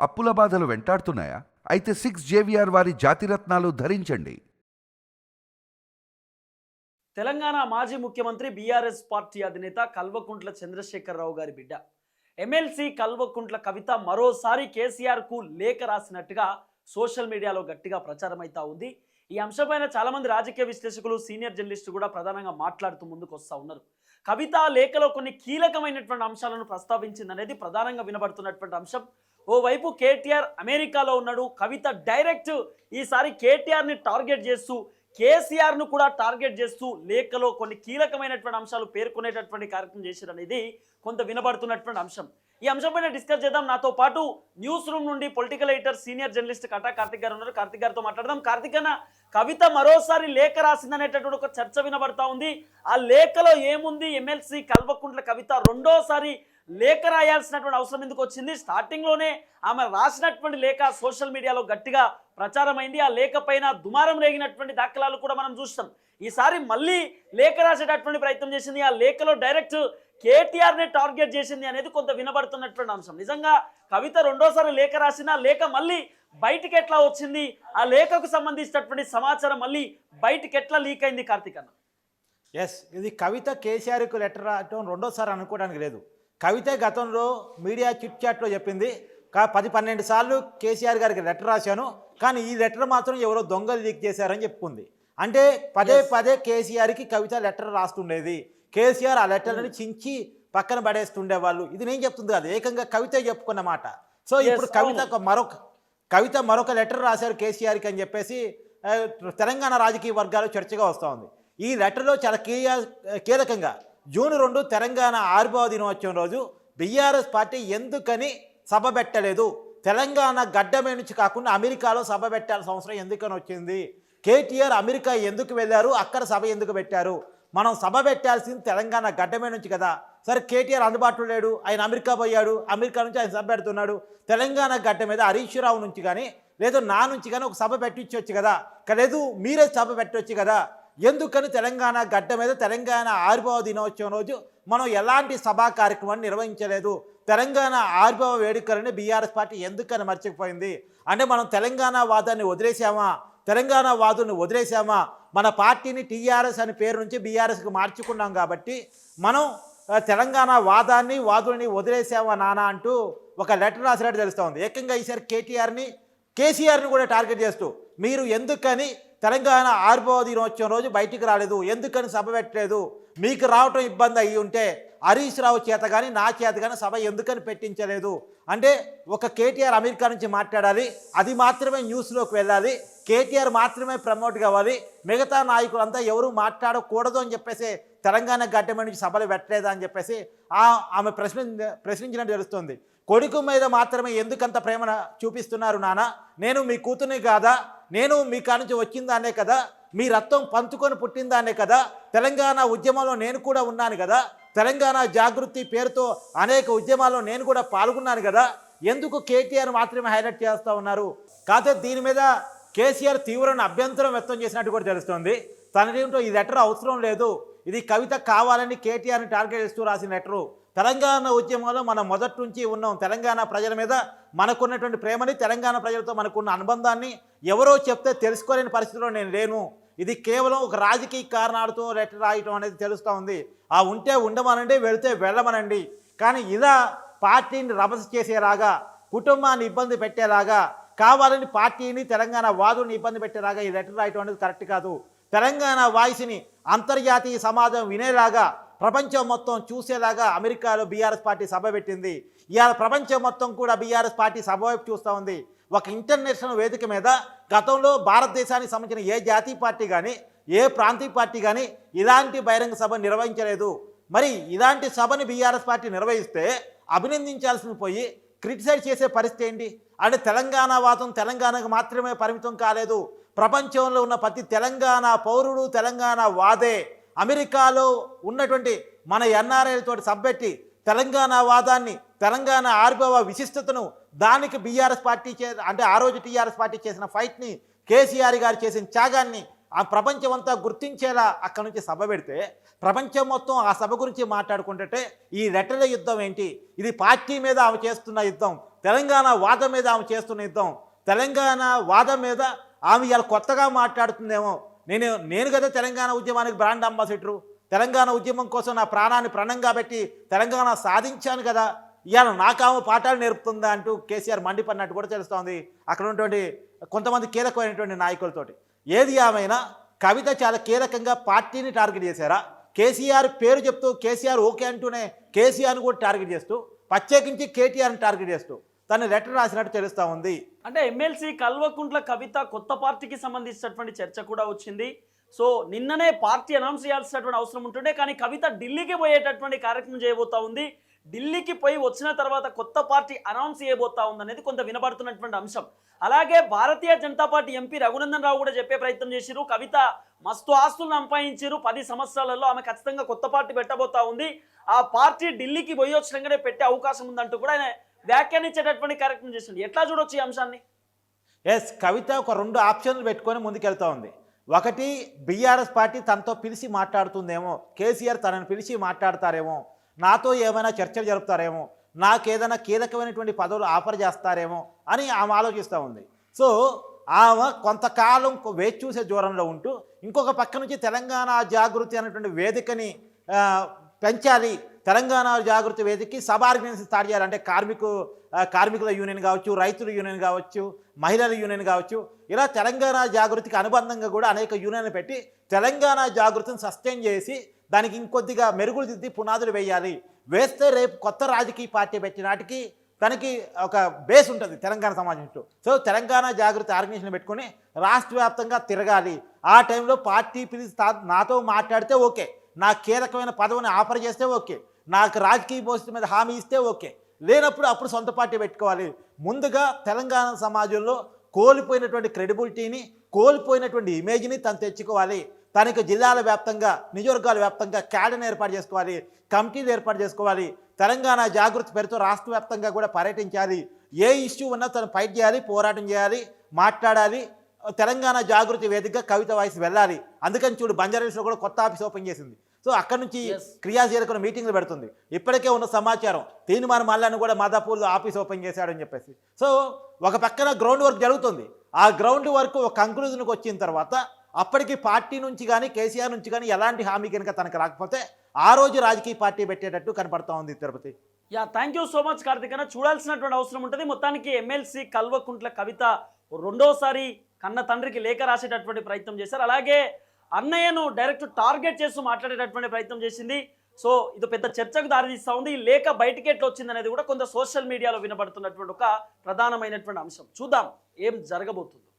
అప్పుల బాధలు వెంటాడుతున్నాయా? అయితే 6 JVR వారి జాతిరత్నాలు ధరించండి. తెలంగాణ మాజీ ముఖ్యమంత్రి బీఆర్ఎస్ పార్టీ అధినేత కల్వకుంట్ల చంద్రశేఖరరావు గారి బిడ్డ ఎమ్మెల్సీ కల్వకుంట్ల కవిత మరోసారి కేసీఆర్కు లేఖ రాసినట్టుగా సోషల్ మీడియాలో గట్టిగా ప్రచారం అవుతా ఉంది. ఈ అంశంపైన చాలామంది రాజకీయ విశ్లేషకులు, సీనియర్ జర్నలిస్టు కూడా ప్రధానంగా మాట్లాడుతూ ముందుకు వస్తూ ఉన్నారు. కవిత లేఖలో కొన్ని కీలకమైనటువంటి అంశాలను ప్రస్తావించిందనేది ప్రధానంగా వినబడుతున్నటువంటి అంశం. ఓవైపు కేటీఆర్ అమెరికాలో ఉన్నాడు. కవిత డైరెక్ట్ ఈసారి కేటీఆర్ని టార్గెట్ చేస్తూ, కేసీఆర్ను కూడా టార్గెట్ చేస్తూ లేఖలో కొన్ని కీలకమైనటువంటి అంశాలు పేర్కొనేటటువంటి కార్యక్రమం చేశారనేది కొంత వినబడుతున్నటువంటి అంశం. ఈ అంశంపైన డిస్కస్ చేద్దాం. నాతో పాటు న్యూస్ రూమ్ నుండి political editor, senior journalist Kata Karthik garu ఉన్నారు. కార్తిక్ గారితో మాట్లాడదాం. కార్తిక్ అన్న, కవిత మరోసారి లేఖ రాసిందనేటటువంటి ఒక చర్చ వినబడతా ఉంది. ఆ లేఖలో ఏముంది? ఎమ్మెల్సీ కల్వకుంట్ల కవిత రెండోసారి లేఖ రాయాల్సినటువంటి అవసరం ఎందుకు వచ్చింది? స్టార్టింగ్లోనే ఆమె రాసినటువంటి లేఖ సోషల్ మీడియాలో గట్టిగా ప్రచారమైంది. ఆ లేఖ పైన దుమారం రేగినటువంటి దాఖలాలు కూడా మనం చూస్తాం. ఈసారి మళ్ళీ లేఖ రాసేటటువంటి ప్రయత్నం చేసింది. ఆ లేఖలో డైరెక్ట్ కేటీఆర్నే టార్గెట్ చేసింది అనేది కొంత వినబడుతున్నటువంటి అంశం. నిజంగా కవిత రెండోసారి లేఖ రాసిన లేఖ మళ్ళీ బయటికి ఎట్లా వచ్చింది? ఆ లేఖకు సంబంధించినటువంటి సమాచారం మళ్ళీ బయటికి ఎట్లా లీక్ అయింది కార్తిక్ అన్న? ఇది కవిత కేసీఆర్కు లెటర్ రాయటం రెండోసారి అనుకోవడానికి లేదు. కవిత గతంలో మీడియా చిట్ చాట్లో చెప్పింది, 10-12 సార్లు కేసీఆర్ గారికి లెటర్ రాశాను, కానీ ఈ లెటర్ మాత్రం ఎవరో దొంగలు లీక్ చేశారని చెప్పుకుంది. అంటే పదే కేసీఆర్కి కవిత లెటర్ రాస్తుండేది. కేసీఆర్ ఆ లెటర్ని చించి పక్కన పడేస్తుండేవాళ్ళు. ఇది నేను చెప్తుంది కాదు, ఏకంగా కవిత చెప్పుకున్న మాట. సో ఇప్పుడు కవిత మరొక లెటర్ రాశారు కేసీఆర్కి అని చెప్పేసి తెలంగాణ రాజకీయ వర్గాలు చర్చగా వస్తూ ఉంది. ఈ లెటర్లో చాలా కీలకంగా జూన్ 2 తెలంగాణ ఆవిర్భావ దినోత్సవం రోజు బీఆర్ఎస్ పార్టీ ఎందుకని సభ పెట్టలేదు, తెలంగాణ గడ్డమే నుంచి కాకుండా అమెరికాలో సభ పెట్టాల్సిన అవసరం ఎందుకని వచ్చింది, కేటీఆర్ అమెరికా ఎందుకు వెళ్ళారు, అక్కడ సభ ఎందుకు పెట్టారు, మనం సభ పెట్టాల్సింది తెలంగాణ గడ్డమే నుంచి కదా. సరే, కేటీఆర్ అందుబాటులో లేడు, ఆయన అమెరికా పోయాడు, అమెరికా నుంచి ఆయన సభ పెడుతున్నాడు, తెలంగాణ గడ్డ మీద హరీష్ రావు నుంచి కానీ లేదు నా నుంచి కానీ ఒక సభ పెట్టించవచ్చు కదా, లేదు మీరే సభ పెట్టవచ్చు కదా, ఎందుకని తెలంగాణ గడ్డ మీద తెలంగాణ ఆవిర్భావ దినోత్సవం రోజు మనం ఎలాంటి సభా కార్యక్రమాన్ని నిర్వహించలేదు, తెలంగాణ ఆవిర్భావ వేడుకలని బీఆర్ఎస్ పార్టీ ఎందుకని మర్చిపోయింది? అంటే మనం తెలంగాణ వాదాన్ని వదిలేసామా, తెలంగాణ వాదుని వదిలేసామా, మన పార్టీని టీఆర్ఎస్ అనే పేరు నుంచి బీఆర్ఎస్కి మార్చుకున్నాం కాబట్టి మనం తెలంగాణ వాదుని వదిలేసామా నానా అంటూ ఒక లెటర్ రాసినట్టు తెలుస్తూ ఉంది. ఏకంగా ఈసారి కేసీఆర్ని కూడా టార్గెట్ చేస్తూ మీరు ఎందుకని తెలంగాణ ఆవిర్భావ దినోత్సవం రోజు బయటికి రాలేదు, ఎందుకని సభ పెట్టలేదు, మీకు రావటం ఇబ్బంది అయ్యి ఉంటే హరీష్ రావు చేత కానీ నా చేత కానీ సభ ఎందుకని పెట్టించలేదు అంటే, ఒక కేటీఆర్ అమెరికా నుంచి మాట్లాడాలి, అది మాత్రమే న్యూస్లోకి వెళ్ళాలి, కేటీఆర్ మాత్రమే ప్రమోట్ కావాలి, మిగతా నాయకులంతా ఎవరు మాట్లాడకూడదు అని చెప్పేసి తెలంగాణ గడ్డ నుంచి సభలు పెట్టలేదా అని చెప్పేసి ఆమె ప్రశ్నించినట్టు తెలుస్తుంది. కొడుకు మీద మాత్రమే ఎందుకంత ప్రేమ చూపిస్తున్నారు నాన్న, నేను మీ కూతుర్ని కాదా, నేను మీ కాడ నుంచి వచ్చిందానే కదా, మీ రక్తం పంచుకొని పుట్టిందానే కదా, తెలంగాణ ఉద్యమంలో నేను కూడా ఉన్నాను కదా, తెలంగాణ జాగృతి పేరుతో అనేక ఉద్యమాల్లో నేను కూడా పాల్గొన్నాను కదా, ఎందుకు కేటీఆర్ మాత్రమే హైలైట్ చేస్తూ ఉన్నారు? కాకపోతే దీని మీద కేసీఆర్ తీవ్రమైన అభ్యంతరం వ్యక్తం చేసినట్టు కూడా తెలుస్తుంది. తనదేంటో ఈ లెటర్ అవసరం లేదు, ఇది కవిత కావాలని కేటీఆర్ని టార్గెట్ చేస్తూ రాసిన లెటరు. తెలంగాణ ఉద్యమంలో మనం మొదటి నుంచి ఉన్నాం, తెలంగాణ ప్రజల మీద మనకున్నటువంటి ప్రేమని, తెలంగాణ ప్రజలతో మనకున్న అనుబంధాన్ని ఎవరో చెప్తే తెలుసుకోలేని పరిస్థితిలో నేను లేను, ఇది కేవలం ఒక రాజకీయ కారణాలతో లెటర్ రాయటం అనేది తెలుస్తూ ఉంది. ఆ ఉంటే ఉండమనండి, వెళితే వెళ్ళమనండి, కానీ ఇలా పార్టీని రభస చేసేలాగా, కుటుంబాన్ని ఇబ్బంది పెట్టేలాగా, కావాలని పార్టీని తెలంగాణ వాదుని ఇబ్బంది పెట్టేలాగా ఈ లెటర్ రాయటం అనేది కరెక్ట్ కాదు. తెలంగాణ వాయిస్ని అంతర్జాతీయ సమాజం వినేలాగా, ప్రపంచం మొత్తం చూసేలాగా అమెరికాలో బీఆర్ఎస్ పార్టీ సభ పెట్టింది. ఇవాళ ప్రపంచం మొత్తం కూడా బీఆర్ఎస్ పార్టీ సభ వైపు చూస్తూ ఉంది. ఒక ఇంటర్నేషనల్ వేదిక మీద గతంలో భారతదేశానికి సంబంధించిన ఏ జాతీయ పార్టీ కానీ ఏ ప్రాంతీయ పార్టీ కానీ ఇలాంటి బహిరంగ సభ నిర్వహించలేదు. మరి ఇలాంటి సభని బీఆర్ఎస్ పార్టీ నిర్వహిస్తే అభినందించాల్సింది పోయి క్రిటిసైజ్ చేసే పరిస్థితి ఏంటి? అంటే తెలంగాణ వాదం తెలంగాణకు మాత్రమే పరిమితం కాలేదు, ప్రపంచంలో ఉన్న ప్రతి తెలంగాణ పౌరుడు తెలంగాణ వాదే. అమెరికాలో ఉన్నటువంటి మన ఎన్ఆర్ఐలతో సబ్బెట్టి తెలంగాణ వాదాన్ని, తెలంగాణ ఆవిర్భావ విశిష్టతను, దానికి బీఆర్ఎస్ పార్టీ అంటే ఆ రోజు టీఆర్ఎస్ పార్టీ చేసిన ఫైట్ని, కేసీఆర్ గారు చేసిన త్యాగాన్ని ఆ ప్రపంచం అంతా గుర్తించేలా అక్కడ నుంచి సభ పెడితే ప్రపంచం మొత్తం ఆ సభ గురించి మాట్లాడుకుంటే ఈ లెటర్ల యుద్ధం ఏంటి? ఇది పార్టీ మీద ఆమె చేస్తున్న యుద్ధం, తెలంగాణ వాదం మీద ఆమె చేస్తున్న యుద్ధం, తెలంగాణ వాదం మీద ఆమె ఇలా కొత్తగా మాట్లాడుతుందేమో. నేను కదా తెలంగాణ ఉద్యమానికి బ్రాండ్ అంబాసిడరు, తెలంగాణ ఉద్యమం కోసం నా ప్రాణాన్ని ప్రణంగా పెట్టి తెలంగాణ సాధించాను కదా, ఇవాళ నాకామె పాఠాలు నేర్పుతుందా అంటూ కేసీఆర్ మండిపడినట్టు కూడా తెలుస్తోంది అక్కడ ఉన్నటువంటి కొంతమంది కీలకమైనటువంటి నాయకులతోటి. ఏది ఏమైనా కవిత చాలా కీలకంగా పార్టీని టార్గెట్ చేశారా, కేసీఆర్ పేరు చెప్తూ కేసీఆర్ ఓకే అంటూనే కేసీఆర్ని కూడా టార్గెట్ చేస్తూ, ప్రత్యేకించి కేటీఆర్ని టార్గెట్ చేస్తూ తను లెటర్ రాసినట్టు తెలుస్తూ ఉంది. అంటే ఎమ్మెల్సీ కల్వకుంట్ల కవిత కొత్త పార్టీకి సంబంధించినటువంటి చర్చ కూడా వచ్చింది. సో నిన్ననే పార్టీ అనౌన్స్ చేయాల్సినటువంటి అవసరం ఉంటుండే, కానీ కవిత ఢిల్లీకి పోయేటటువంటి కార్యక్రమం చేయబోతా ఉంది. ఢిల్లీకి పోయి వచ్చిన తర్వాత కొత్త పార్టీ అనౌన్స్ చేయబోతా ఉందనేది కొంత వినబడుతున్నటువంటి అంశం. అలాగే భారతీయ జనతా పార్టీ ఎంపీ రఘునందన్ రావు కూడా చెప్పే ప్రయత్నం చేసిరు, కవిత మస్తు ఆస్తులను సంపాదించారు, 10 సంవత్సరాలలో ఆమె ఖచ్చితంగా కొత్త పార్టీ పెట్టబోతా ఉంది, ఆ పార్టీ ఢిల్లీకి పోయి వచ్చినాకనే పెట్టే అవకాశం ఉందంటూ కూడా ఆయన వ్యాఖ్యానించేటటువంటి కార్యక్రమం చేసింది. ఎట్లా చూడొచ్చు ఈ అంశాన్ని? ఎస్, కవిత ఒక 2 ఆప్షన్లు పెట్టుకొని ముందుకెళ్తూ ఉంది. ఒకటి, బీఆర్ఎస్ పార్టీ తనతో పిలిచి మాట్లాడుతుందేమో, కేసీఆర్ తనని పిలిచి మాట్లాడతారేమో, నాతో ఏమైనా చర్చలు జరుపుతారేమో, నాకేదైనా కీలకమైనటువంటి పదవులు ఆఫర్ చేస్తారేమో అని ఆమె ఆలోచిస్తూ ఉంది. సో ఆమె కొంతకాలం వేచి చూసే దూరంలో ఉంటూ ఇంకొక పక్క నుంచి తెలంగాణ జాగృతి అనేటువంటి వేదికని పెంచాలి, తెలంగాణ జాగృతి వేదికకి సబ్ ఆర్గనైజేషన్ స్టార్ట్ చేయాలి. అంటే కార్మికుల యూనియన్ కావచ్చు, రైతుల యూనియన్ కావచ్చు, మహిళల యూనియన్ కావచ్చు, ఇలా తెలంగాణ జాగృతికి అనుబంధంగా కూడా అనేక యూనియన్లు పెట్టి తెలంగాణ జాగృతిని సస్టైన్ చేసి దానికి ఇంకొద్దిగా మెరుగులు దిద్ది పునాదులు వేయాలి. వేస్తే రేపు కొత్త రాజకీయ పార్టీ పెట్టినాటికి తనకి ఒక బేస్ ఉంటుంది తెలంగాణ సమాజం చుట్టూ. సో తెలంగాణ జాగృతి ఆర్గనైజేషన్ పెట్టుకొని రాష్ట్ర వ్యాప్తంగా తిరగాలి. ఆ టైంలో పార్టీ పిలిచి నాతో మాట్లాడితే ఓకే, నా కీలకమైన పదవిని ఆఫర్ చేస్తే ఓకే, నాకు రాజకీయ భవిష్యత్తు మీద హామీ ఇస్తే ఓకే, లేనప్పుడు అప్పుడు సొంత పార్టీ పెట్టుకోవాలి. ముందుగా తెలంగాణ సమాజంలో కోల్పోయినటువంటి క్రెడిబిలిటీని, కోల్పోయినటువంటి ఇమేజ్ని తను తెచ్చుకోవాలి. తనకు జిల్లాల వ్యాప్తంగా, నియోజకవర్గాల వ్యాప్తంగా క్యాడర్ని ఏర్పాటు చేసుకోవాలి, కమిటీలు ఏర్పాటు చేసుకోవాలి, తెలంగాణ జాగృతి పేరుతో రాష్ట్ర వ్యాప్తంగా కూడా పర్యటించాలి. ఏ ఇష్యూ ఉన్నా తను ఫైట్ చేయాలి, పోరాటం చేయాలి, మాట్లాడాలి. తెలంగాణ జాగృతి వేదికగా కవిత వాయిస్ వెళ్ళాలి. అందుకని చూడు, బంజారాహిల్స్లో కూడా కొత్త ఆఫీస్ ఓపెన్ చేసింది. సో అక్కడ నుంచి క్రియాశీలకున్న మీటింగ్లు పెడుతుంది. ఇప్పటికే ఉన్న సమాచారం తీర్మాన మల్లాన్ని కూడా మాదాపూర్లో ఆఫీస్ ఓపెన్ చేశాడని చెప్పేసి. సో ఒక పక్కన గ్రౌండ్ వర్క్ జరుగుతుంది. ఆ గ్రౌండ్ వర్క్ ఒక కంక్లూజన్కి వచ్చిన తర్వాత అప్పటికి పార్టీ నుంచి కానీ కేసీఆర్ నుంచి కానీ ఎలాంటి హామీ కనుక తనకు రాకపోతే ఆ రోజు రాజకీయ పార్టీ పెట్టేటట్టు కనపడతా ఉంది Tirupati. Yeah, thank you so much Karthik అన్న. చూడాల్సినటువంటి అవసరం ఉంటుంది. మొత్తానికి ఎమ్మెల్సీ కల్వకుంట్ల కవిత రెండోసారి కన్న తండ్రికి లేఖ రాసేటటువంటి ప్రయత్నం చేశారు. అలాగే అన్నయ్యను డైరెక్ట్ టార్గెట్ చేస్తూ మాట్లాడేటటువంటి ప్రయత్నం చేసింది. సో ఇది పెద్ద చర్చకు దారితీస్తూ ఉంది. ఈ లేఖ బయటికి ఎట్లా వచ్చింది అనేది కూడా కొంత సోషల్ మీడియాలో వినబడుతున్నటువంటి ఒక ప్రధానమైనటువంటి అంశం. చూద్దాం ఏం జరగబోతుంది.